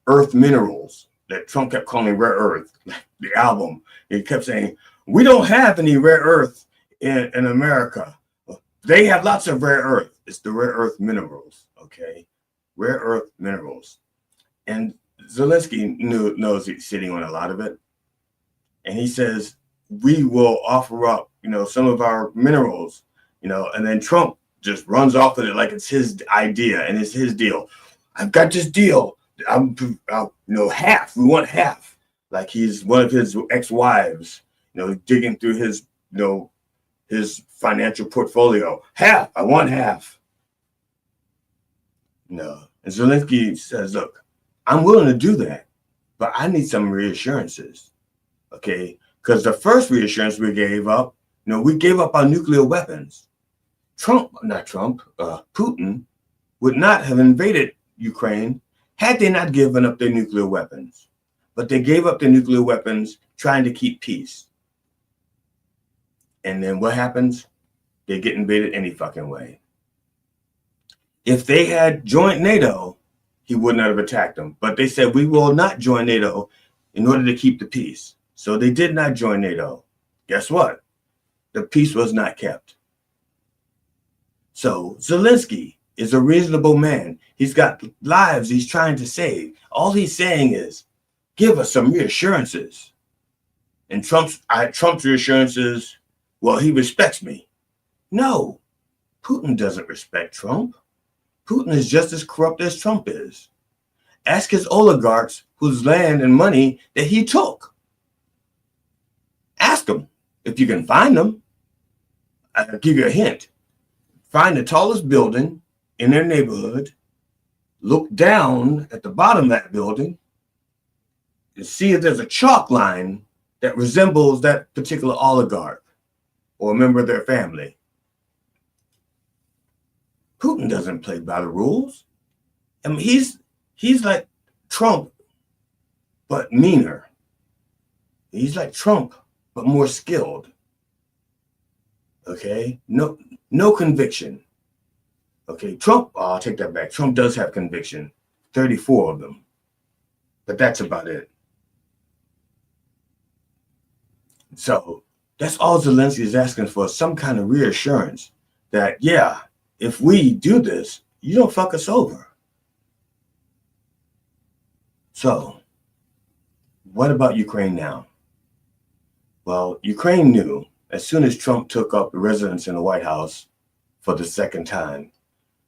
earth minerals that Trump kept calling rare earth, the album. He kept saying, we don't have any rare earth in America. They have lots of rare earth. It's the rare earth minerals, okay? Rare earth minerals. And Zelensky knows he's sitting on a lot of it. and he says, we will offer up, some of our minerals, and then Trump just runs off with it like it's his idea and it's his deal. I've got this deal. Half. We want half. Like he's one of his ex-wives, digging through his, his financial portfolio. Half. I want half. No. And Zelensky says, look, I'm willing to do that, but I need some reassurances. Okay? Because the first reassurance we gave up, we gave up our nuclear weapons. Putin would not have invaded Ukraine had they not given up their nuclear weapons. But they gave up their nuclear weapons trying to keep peace. And then what happens? They get invaded any fucking way. If they had joined NATO, he would not have attacked them. But they said, we will not join NATO in order to keep the peace. So they did not join NATO. Guess what? The peace was not kept. So Zelensky is a reasonable man. He's got lives he's trying to save. All he's saying is, give us some reassurances. And Trump's reassurances, well, he respects me. No, Putin doesn't respect Trump. Putin is just as corrupt as Trump is. Ask his oligarchs whose land and money that he took. Ask them if you can find them. I'll give you a hint. Find the tallest building in their neighborhood. Look down at the bottom of that building and see if there's a chalk line that resembles that particular oligarch or a member of their family. Putin doesn't play by the rules. I mean, he's like Trump, but meaner. He's like Trump, but more skilled. Okay? No conviction. Okay, Trump, I'll take that back. Trump does have conviction, 34 of them. But that's about it. So that's all Zelensky is asking for, some kind of reassurance that, yeah, if we do this, you don't fuck us over. So what about Ukraine now? Well, Ukraine knew as soon as Trump took up residence in the White House for the second time,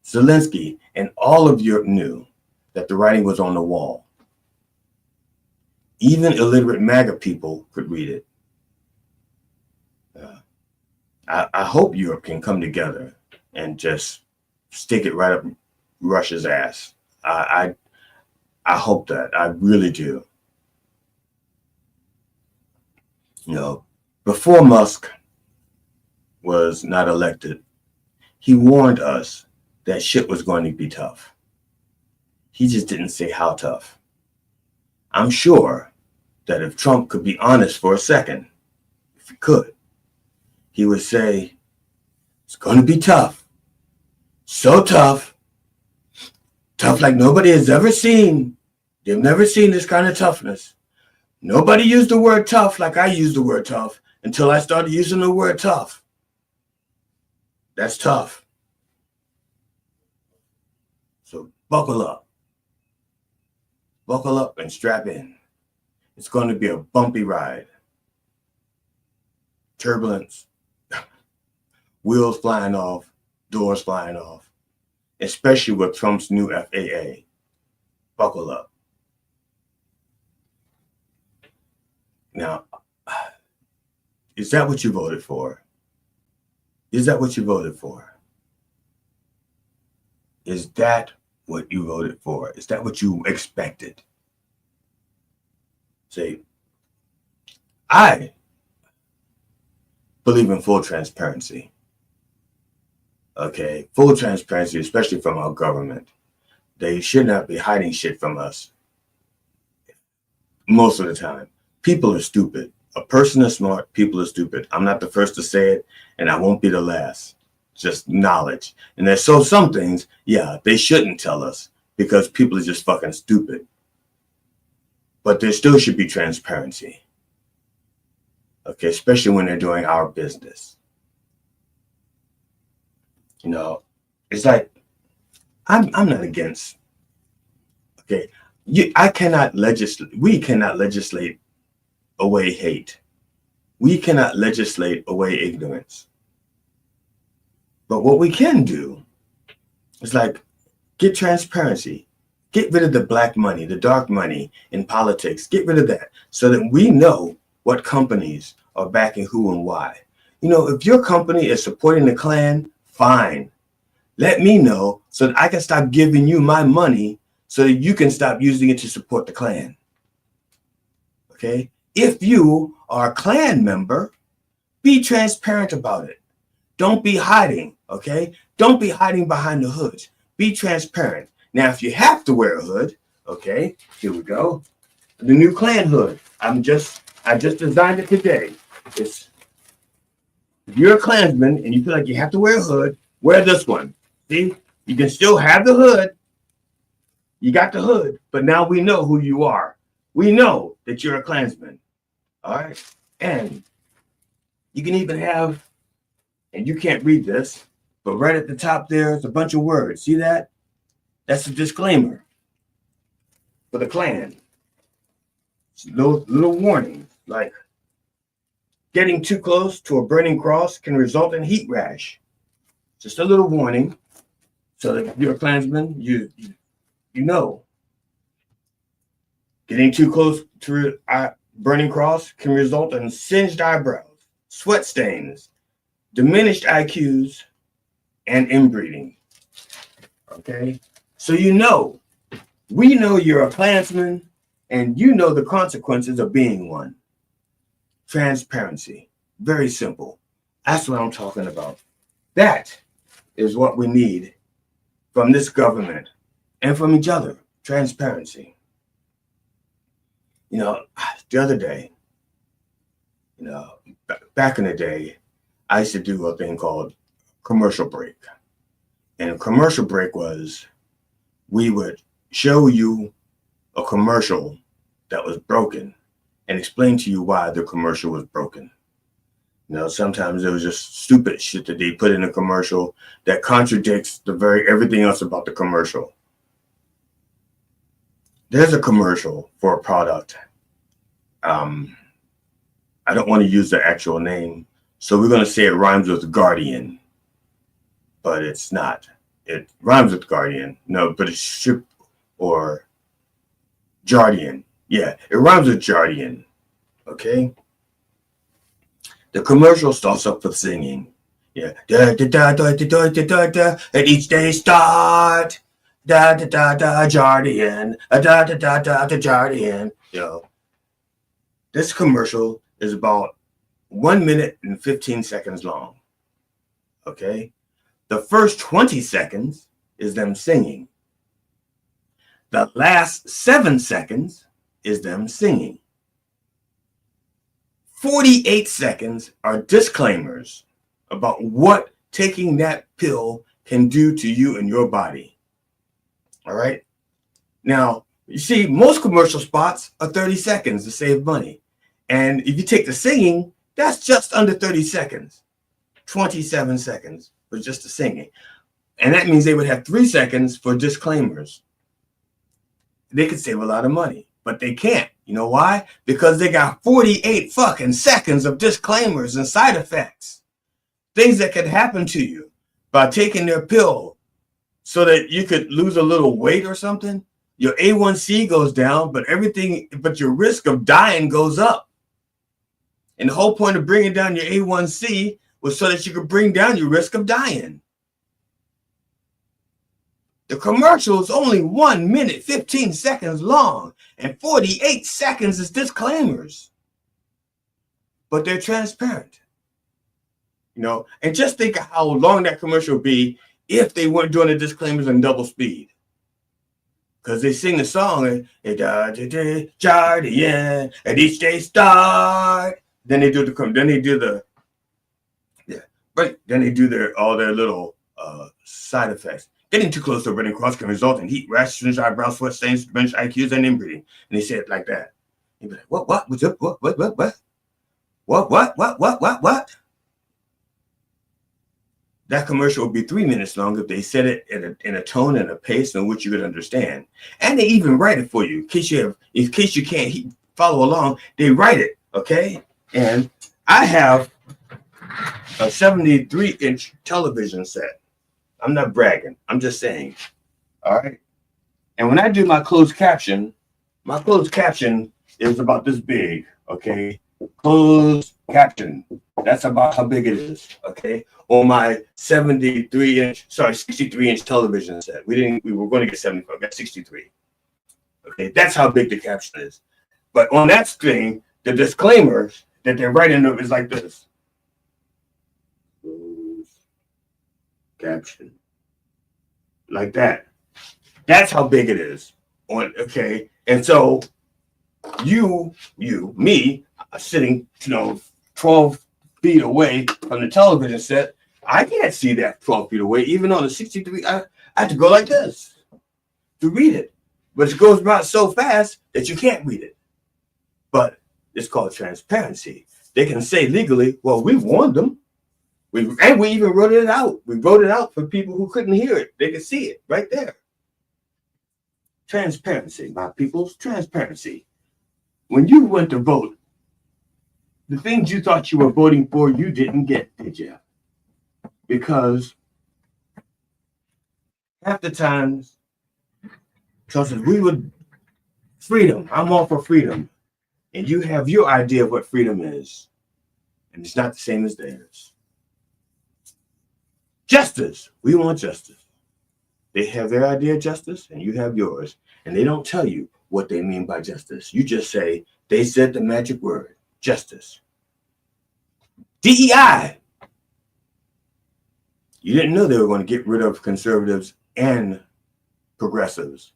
Zelensky and all of Europe knew that the writing was on the wall. Even illiterate MAGA people could read it. I hope Europe can come together and just stick it right up Russia's ass. I hope that. I really do. Before Musk was not elected, he warned us that shit was going to be tough. He just didn't say how tough. I'm sure that if Trump could be honest for a second, if he could, he would say, it's going to be tough. So tough. Tough like nobody has ever seen. They've never seen this kind of toughness. Nobody used the word tough like I used the word tough until I started using the word tough. That's tough. So buckle up. Buckle up and strap in. It's going to be a bumpy ride. Turbulence. Wheels flying off. Doors flying off. Especially with Trump's new FAA. Buckle up. Now, is that what you voted for? Is that what you voted for? Is that what you voted for? Is that what you expected? See, I believe in full transparency. Okay, full transparency, especially from our government. They should not be hiding shit from us. Most of the time. People are stupid. A person is smart, people are stupid. I'm not the first to say it, and I won't be the last. Just knowledge. And there's some things, yeah, they shouldn't tell us because people are just fucking stupid. But there still should be transparency. Okay, especially when they're doing our business. It's like, I'm not against, okay, we cannot legislate away hate. We cannot legislate away ignorance. But what we can do is like get transparency, get rid of the black money, the dark money in politics, get rid of that so that we know what companies are backing who and why. You know, if your company is supporting the Klan, fine. Let me know so that I can stop giving you my money so that you can stop using it to support the Klan. Okay? If you are a Klan member, be transparent about it. Don't be hiding, okay? Don't be hiding behind the hoods. Be transparent. Now, if you have to wear a hood, okay, here we go. The new Klan hood. I just designed it today. If you're a Klansman and you feel like you have to wear a hood, wear this one. See, you can still have the hood. You got the hood, but now we know who you are. We know that you're a Klansman. All right. And you can even have, and you can't read this, but right at the top there's a bunch of words. See that? That's a disclaimer for the Klan. Little warnings like getting too close to a burning cross can result in heat rash. Just a little warning so that if you're a Klansman, you know. Getting too close to a burning cross can result in singed eyebrows, sweat stains, diminished IQs, and inbreeding. Okay? So you know, we know you're a Klansman, and you know the consequences of being one. Transparency. Very simple. That's what I'm talking about. That is what we need from this government and from each other. Transparency. You know, the other day, you know, back in the day, I used to do a thing called commercial break. And a commercial break was we would show you a commercial that was broken and explain to you why the commercial was broken. You know, sometimes it was just stupid shit that they put in a commercial that contradicts everything else about the commercial. There's a commercial for a product. I don't want to use the actual name, so we're going to say it rhymes with Guardian, but it's not. It rhymes with Guardian. No, but it's Ship or Jardian. Yeah, it rhymes with Jardian. Okay? The commercial starts up with singing. Yeah. Da da da da da da da da. At each day start. Da da da da Jardian. Da da da da da Jardian. You know. This commercial is about 1 minute and 15 seconds long. Okay? The first 20 seconds is them singing. The last 7 seconds is them singing. 48 seconds are disclaimers about what taking that pill can do to you and your body. All right? Now, you see, most commercial spots are 30 seconds to save money. And if you take the singing, that's just under 30 seconds. 27 seconds for just the singing. And that means they would have 3 seconds for disclaimers. They could save a lot of money, but they can't. You know why? Because they got 48 fucking seconds of disclaimers and side effects. Things that could happen to you by taking their pill so that you could lose a little weight or something. Your A1C goes down, but your risk of dying goes up. And the whole point of bringing down your A1C was so that you could bring down your risk of dying. The commercial is only 1 minute, 15 seconds long, and 48 seconds is disclaimers. But they're transparent. You know, and just think of how long that commercial would be if they weren't doing the disclaimers in double speed. Because they sing the song, Jardian, at each day start. Then they do all their little side effects. Getting too close to a burning cross can result in heat, rash, singed eyebrows, sweat stains, diminished IQs, and inbreeding. And they say it like that. You'd be like, what? What's up? What? That commercial would be 3 minutes long if they said it in a tone and a pace in which you could understand. And they even write it for you in case you can't follow along. They write it, okay? And I have a 73-inch television set. I'm not bragging. I'm just saying. All right. And when I do my closed caption is about this big. Okay. Closed caption. That's about how big it is. Okay. On my 63-inch television set. We were going to get 75. I got 63. Okay. That's how big the caption is. But on that screen, the disclaimers that they're writing is like this. Closed caption. Like that. That's how big it is. Okay. And so me, sitting, 12 feet away from the television set, I can't see that 12 feet away. Even on the 63, I have to go like this to read it. But it goes by so fast that you can't read it. But it's called transparency. They can say legally, well, we warned them. We even wrote it out. We wrote it out for people who couldn't hear it. They could see it right there. Transparency, my peoples, transparency. When you went to vote, the things you thought you were voting for, you didn't get, did you? Because half the times, because we would, freedom, I'm all for freedom. And you have your idea of what freedom is. And it's not the same as theirs. Justice, we want justice. They have their idea of justice and you have yours. And they don't tell you what they mean by justice. You just say, they said the magic word, justice. DEI. You didn't know they were going to get rid of conservatives and progressives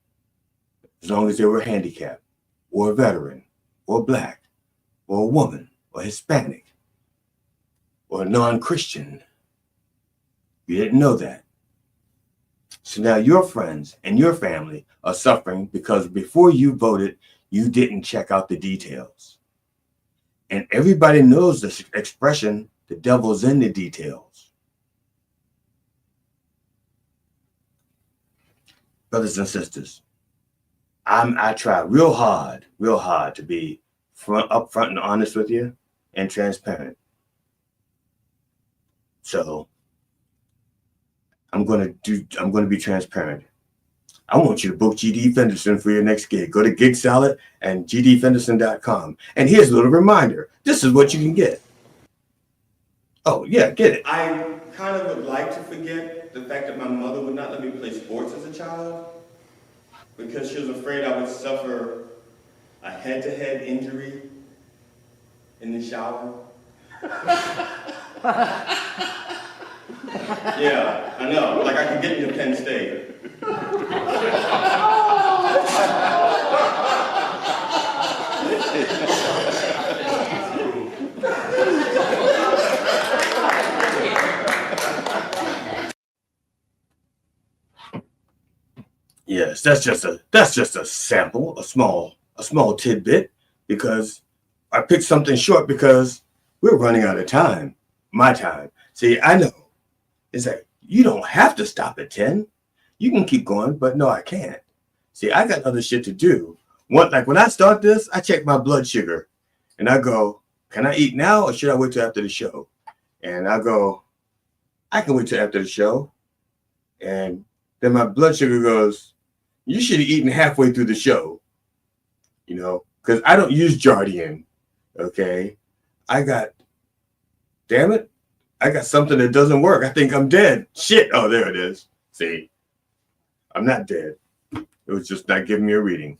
as long as they were handicapped or a veteran or black or a woman or Hispanic or non-Christian. You didn't know that. So now your friends and your family are suffering because before you voted, you didn't check out the details. And everybody knows this expression, the devil's in the details. Brothers and sisters, I try real hard to be upfront and honest with you and transparent. So I'm going to be transparent. I want you to book GD Fenderson for your next gig. Go to Gig Salad and gdfenderson.com. And here's a little reminder. This is what you can get. Oh, yeah, get it. I kind of would like to forget the fact that my mother would not let me play sports as a child because she was afraid I would suffer a head-to-head injury in the shower. Yeah, I know. Like I could get into Penn State. Yes, that's just a sample, a small tidbit, because I picked something short because we're running out of time. My time. See, I know. It's like, you don't have to stop at 10. You can keep going, but no, I can't. See, I got other shit to do. Like when I start this, I check my blood sugar and I go, can I eat now or should I wait till after the show? And I go, I can wait till after the show. And then my blood sugar goes, you should have eaten halfway through the show. Because I don't use Jardian. Okay. Damn it. I got something that doesn't work. I think I'm dead. Shit. Oh, there it is. See, I'm not dead. It was just not giving me a reading.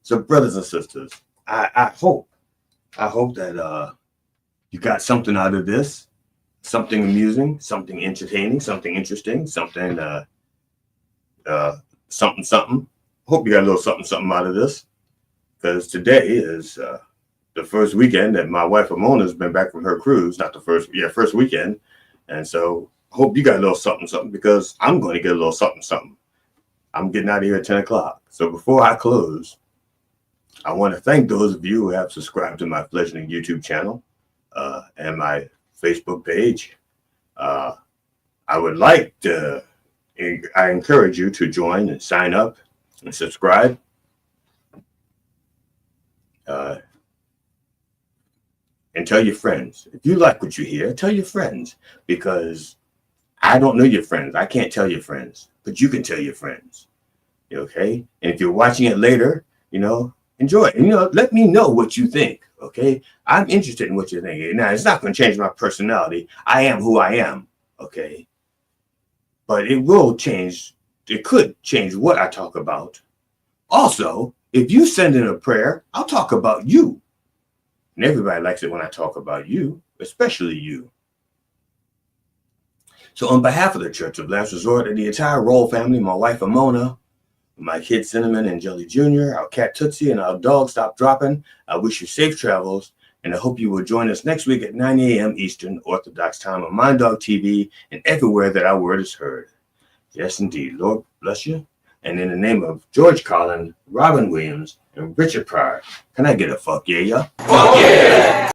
So, brothers and sisters, I hope that you got something out of this, something amusing, something entertaining, something interesting, something something. Hope you got a little something out of this, because today is the first weekend that my wife Ramona has been back from her cruise. Not the first weekend. And so hope you got a little something, because I'm going to get a little something. I'm getting out of here at 10 o'clock. So before I close, I want to thank those of you who have subscribed to my fledgling YouTube channel and my Facebook page. I encourage you to join and sign up and subscribe. and tell your friends. If you like what you hear, tell your friends, because I don't know your friends. I can't tell your friends, but you can tell your friends. Okay? And if you're watching it later, enjoy it. Let me know what you think. Okay? I'm interested in what you're thinking. Now, it's not going to change my personality. I am who I am. Okay? But it will change. It could change what I talk about. Also, if you send in a prayer, I'll talk about you. And everybody likes it when I talk about you, especially you. So on behalf of the Church of Last Resort and the entire Roll family, my wife Amona, my kids Cinnamon and Jelly Jr., our cat Tootsie, and our dog Stop Dropping, I wish you safe travels, and I hope you will join us next week at 9 a.m. Eastern Orthodox time on Mind Dog TV and everywhere that our word is heard. Yes, indeed. Lord bless you. And in the name of George Carlin, Robin Williams, and Richard Pryor, can I get a fuck yeah, yeah? Fuck yeah!